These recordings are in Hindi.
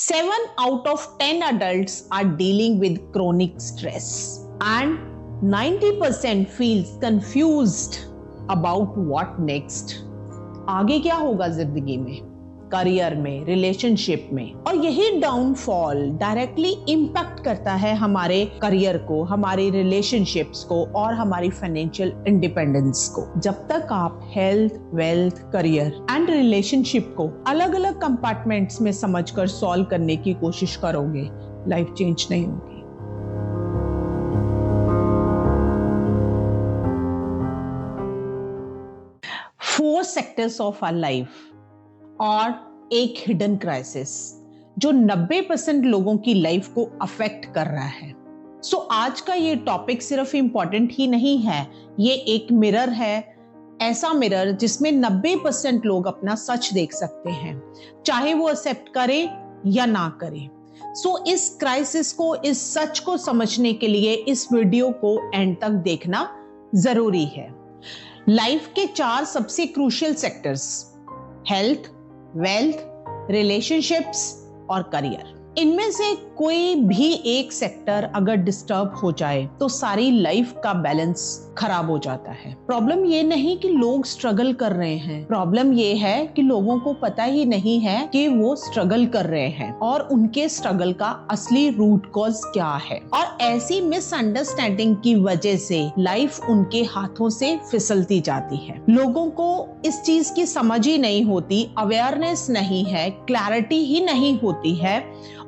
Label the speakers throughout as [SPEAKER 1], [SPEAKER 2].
[SPEAKER 1] 7 out of 10 adults are dealing with chronic stress, and 90% feels confused about what next. आगे क्या होगा जिंदगी में, करियर में, रिलेशनशिप में। और यही डाउनफॉल डायरेक्टली इम्पैक्ट करता है हमारे करियर को, हमारी रिलेशनशिप्स को और हमारी फाइनेंशियल इंडिपेंडेंस को। जब तक आप health, wealth, career and relationship को अलग अलग कंपार्टमेंट्स में समझकर सॉल्व करने की कोशिश करोगे, लाइफ चेंज नहीं होगी। 4 सेक्टर्स ऑफ आवर लाइफ और एक हिडन क्राइसिस जो 90% लोगों की लाइफ को अफेक्ट कर रहा है। सो आज का ये टॉपिक सिर्फ इंपॉर्टेंट ही नहीं है, ये एक मिरर है, ऐसा मिरर जिसमें 90% लोग अपना सच देख सकते हैं, चाहे वो एक्सेप्ट करें या ना करें। सो इस क्राइसिस को, इस सच को समझने के लिए इस वीडियो को एंड तक देखना जरूरी है। लाइफ के 4 सबसे crucial sectors, health, wealth, relationships और करियर। इनमें से कोई भी एक सेक्टर अगर डिस्टर्ब हो जाए तो सारी लाइफ का बैलेंस खराब हो जाता है। प्रॉब्लम ये नहीं कि लोग स्ट्रगल कर रहे हैं, प्रॉब्लम ये है कि लोगों को पता ही नहीं है कि वो स्ट्रगल कर रहे हैं और उनके स्ट्रगल का असली रूट कॉज क्या है। और ऐसी मिसअंडरस्टैंडिंग की वजह से लाइफ उनके हाथों से फिसलती जाती है। लोगों को इस चीज की समझ ही नहीं होती, अवेयरनेस नहीं है, क्लैरिटी ही नहीं होती है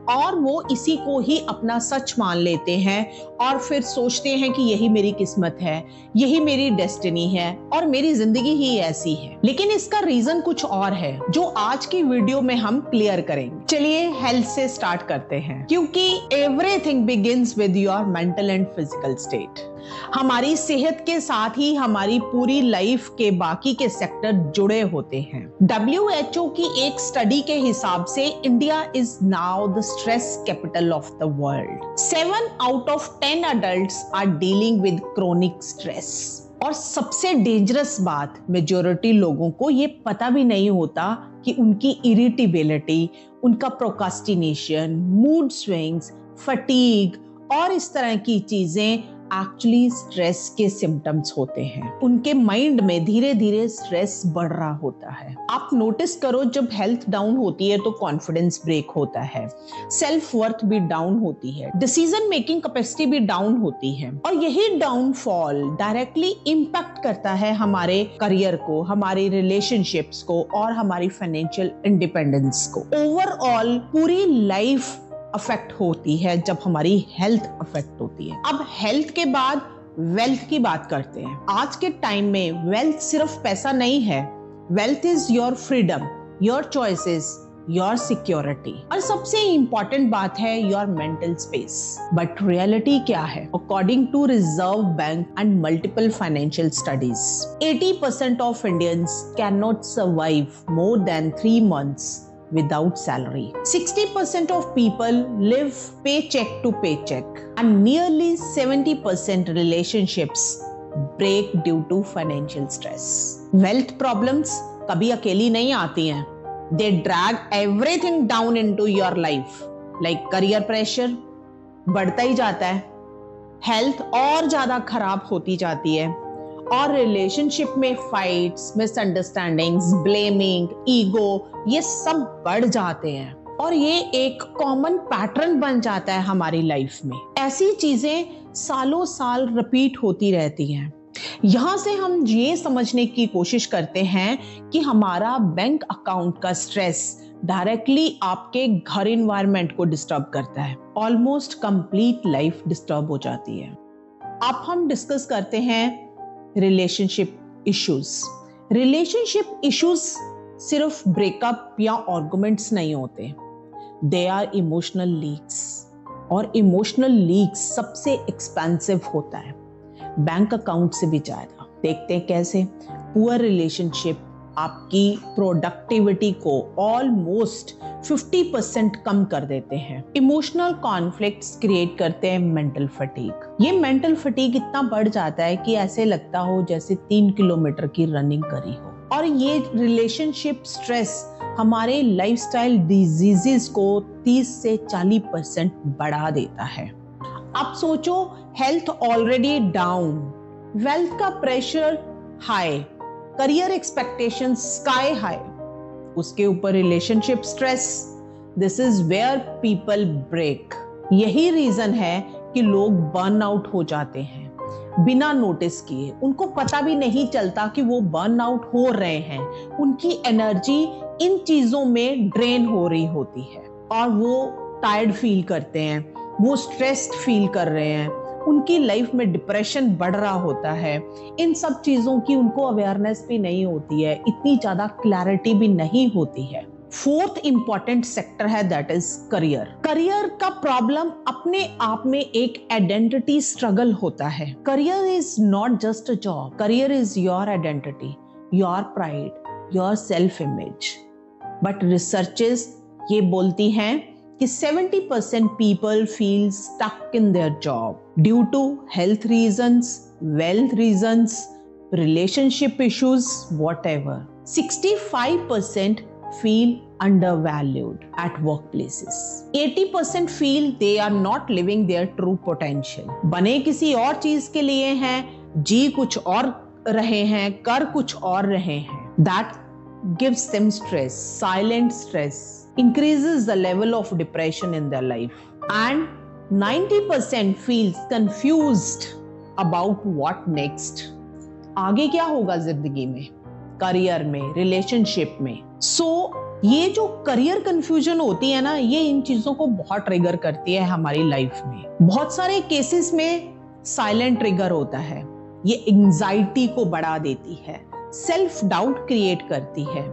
[SPEAKER 1] और वो इसी को ही अपना सच मान लेते हैं और फिर सोचते हैं कि यही मेरी किस्मत है, यही मेरी डेस्टिनी है और मेरी जिंदगी ही ऐसी है। लेकिन इसका रीजन कुछ और है जो आज की वीडियो में हम क्लियर करेंगे। चलिए हेल्थ से स्टार्ट करते हैं, क्योंकि everything begins with your mental and physical state. हमारी सेहत के साथ ही हमारी पूरी लाइफ के बाकी के सेक्टर जुड़े होते हैं। WHO की एक स्टडी के हिसाब से India is now the stress capital of the world. 7 out of 10 adults are dealing with chronic stress। और सबसे डेंजरस बात, मेजॉरिटी लोगों को ये पता भी नहीं होता कि उनकी इरिटेबिलिटी, उनका प्रोक्रास्टिनेशन, मूड स्विंग्स, फटीग और इस तरह की चीजें एक्चुअली स्ट्रेस के सिम्टम्स होते हैं। उनके माइंड में धीरे धीरे स्ट्रेस बढ़ रहा होता है। आप नोटिस करो, जब हेल्थ डाउन होती है तो कॉन्फिडेंस ब्रेक होता है, सेल्फ वर्थ भी डाउन होती है, डिसीजन मेकिंग कैपेसिटी भी डाउन होती है। और यही डाउनफॉल डायरेक्टली इम्पैक्ट करता है हमारे करियर को, हमारी रिलेशनशिप्स को और हमारी फाइनेंशियल इंडिपेंडेंस को। ओवरऑल पूरी लाइफ अफेक्ट होती है जब हमारी हेल्थ अफेक्ट होती है। अब हेल्थ के बाद वेल्थ की बात करते हैं। आज के टाइम में वेल्थ सिर्फ पैसा नहीं है, wealth is your freedom, your choices, your security और सबसे इंपॉर्टेंट बात है your mental space. But reality क्या है? According to Reserve Bank and multiple financial studies, 80% of Indians can not survive more than 3 months without salary. 60% of people live paycheck to paycheck and nearly 70% relationships break due to financial stress. Wealth problems कभी अकेली नहीं आती हैं. They drag everything down into your life. Like career pressure बढ़ता ही जाता है, हेल्थ और ज्यादा खराब होती जाती है और रिलेशनशिप में फाइट्स, मिसअंडरस्टैंडिंग्स, ब्लेमिंग, ईगो, ये सब बढ़ जाते हैं और ये एक कॉमन पैटर्न बन जाता है हमारी लाइफ में। ऐसी चीजें सालों साल रिपीट होती रहती हैं। यहां से हम ये समझने की कोशिश करते हैं कि हमारा बैंक अकाउंट का स्ट्रेस डायरेक्टली आपके घर इन्वायरमेंट को डिस्टर्ब करता है। ऑलमोस्ट कंप्लीट लाइफ डिस्टर्ब हो जाती है। अब हम डिस्कस करते हैं रिलेशनशिप इश्यूज। रिलेशनशिप इश्यूज सिर्फ ब्रेकअप या आर्गुमेंट्स नहीं होते, दे आर इमोशनल लीक्स और इमोशनल लीक्स सबसे एक्सपेंसिव होता है, बैंक अकाउंट से भी ज्यादा। देखते हैं कैसे। पुअर रिलेशनशिप आपकी प्रोडक्टिविटी को ऑलमोस्ट 50% कम कर देते हैं। इमोशनल कॉन्फ्लिक्ट्स क्रिएट करते हैं मेंटल फटीग। ये मेंटल फटीग इतना बढ़ जाता है कि ऐसे लगता हो जैसे 3 किलोमीटर की रनिंग करी हो। और ये रिलेशनशिप स्ट्रेस हमारे लाइफस्टाइल डिजीजेस को 30 से 40% बढ़ा देता है। अब सोचो, हेल्थ ऑलरेडी डाउन, वेल्थ का pressure high, career expectations sky high, उसके ऊपर relationship stress, this is where people break. यही रीजन है कि लोग बर्न आउट हो जाते हैं बिना नोटिस किए। उनको पता भी नहीं चलता कि वो बर्न आउट हो रहे हैं। उनकी एनर्जी इन चीजों में ड्रेन हो रही होती है और वो टायर्ड फील करते हैं, वो स्ट्रेस्ड फील कर रहे हैं, उनकी लाइफ में डिप्रेशन बढ़ रहा होता है। इन सब चीजों की उनको अवेयरनेस भी नहीं होती है, इतनी ज्यादा क्लैरिटी भी नहीं होती है। फोर्थ इंपॉर्टेंट सेक्टर है दैट इज करियर। करियर का प्रॉब्लम अपने आप में एक आइडेंटिटी स्ट्रगल होता है। Career is not just a job, career is your identity, your pride, your self image. But researches ये बोलती हैं कि 70% people feel stuck in their job due to health reasons, wealth reasons, relationship issues, whatever. 65% feel undervalued at workplaces. 80% feel they are not living their true potential. बने किसी और चीज के लिए हैं, जी कुछ और रहे हैं, कर कुछ और रहे हैं। That gives them stress, silent stress, increases the level of depression in their life. And 90% feels confused about what next. आगे क्या होगा जिंदगी में, करियर में, रिलेशनशिप में। ये जो करियर कंफ्यूजन होती है ना, ये इन चीजों को बहुत ट्रिगर करती है हमारी लाइफ में। बहुत सारे केसेस में साइलेंट ट्रिगर होता है, ये एंजाइटी को बढ़ा देती है, सेल्फ डाउट क्रिएट करती है,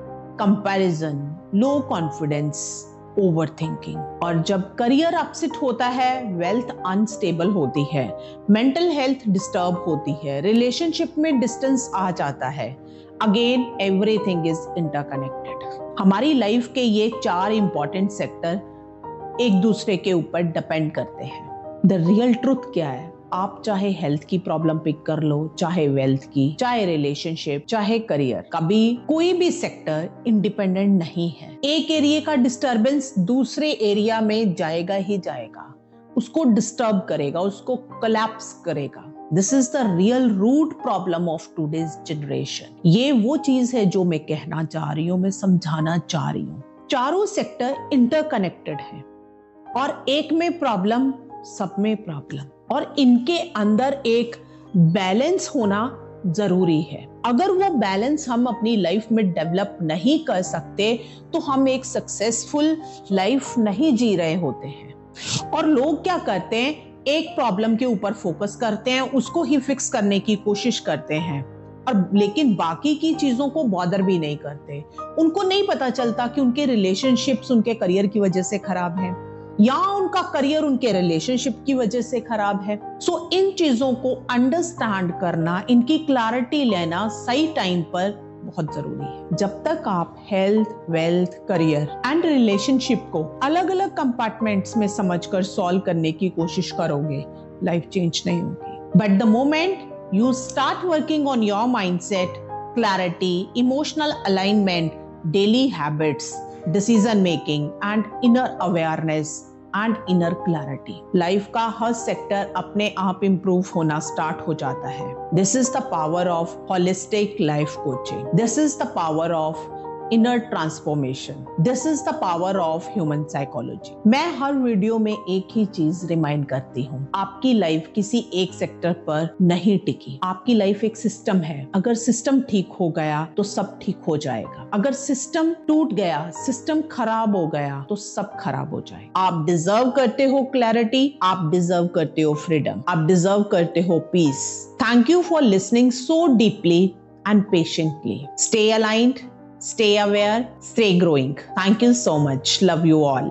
[SPEAKER 1] कंपैरिजन, लो कॉन्फिडेंस, ओवरथिंकिंग। और जब करियर अपसेट होता है, वेल्थ अनस्टेबल होती है, मेंटल हेल्थ डिस्टर्ब होती है, रिलेशनशिप में डिस्टेंस आ जाता है। Again everything is interconnected. हमारी लाइफ के ये 4 इंपॉर्टेंट सेक्टर एक दूसरे के ऊपर डिपेंड करते हैं। द रियल ट्रुथ क्या है, आप चाहे हेल्थ की प्रॉब्लम पिक कर लो, चाहे वेल्थ की, चाहे रिलेशनशिप, चाहे करियर, कभी कोई भी सेक्टर इंडिपेंडेंट नहीं है। एक एरिया का डिस्टर्बेंस दूसरे एरिया में जाएगा ही जाएगा, उसको डिस्टर्ब करेगा, उसको कोलैप्स करेगा। This is the real root problem of today's generation. ये वो चीज है जो मैं कहना चाह रही हूँ, मैं समझाना चाह रही हूँ। चारों सेक्टर इंटरकनेक्टेड है और एक में प्रॉब्लम, सब में प्रॉब्लम, और इनके अंदर एक बैलेंस होना जरूरी है। अगर वो बैलेंस हम अपनी लाइफ में डेवलप नहीं कर सकते तो हम एक सक्सेसफुल लाइफ नहीं जी रहे होते हैं। और लोग क्या करते हैं, एक प्रॉब्लम के ऊपर फोकस करते हैं, उसको ही फिक्स करने की कोशिश करते हैं, और लेकिन बाकी की चीजों को बॉदर भी नहीं करते। उनको नहीं पता चलता कि उनके रिलेशनशिप्स उनके करियर की वजह से खराब हैं या उनका करियर उनके रिलेशनशिप की वजह से खराब है। सो इन चीजों को अंडरस्टैंड करना, इनकी क्लैरिटी लेना सही टाइम पर बहुत जरूरी है। जब तक आप health, wealth, career and relationship को अलग अलग कंपार्टमेंट्स में समझकर सॉल्व करने की कोशिश करोगे, लाइफ चेंज नहीं होगी। But the moment you start working on your mindset, clarity, emotional alignment, daily habits, decision making and inner awareness and inner clarity, life का हर सेक्टर अपने आप इंप्रूव होना स्टार्ट हो जाता है। This is the power of holistic life coaching. This is the power of inner transformation. This is the power of human psychology. मैं हर वीडियो में एक ही चीज रिमाइंड करती हूँ, आपकी लाइफ किसी एक सेक्टर पर नहीं टिकी। आपकी लाइफ एक सिस्टम है, अगर सिस्टम ठीक हो गया तो सब ठीक हो जाएगा। अगर सिस्टम टूट गया, सिस्टम खराब हो गया तो सब खराब हो जाएगा। आप डिजर्व करते हो क्लैरिटी, आप डिजर्व करते हो फ्रीडम, आप डिजर्व करते हो peace. Thank you for listening so deeply and patiently. Stay aligned, stay aware, stay growing. Thank you so much. Love you all.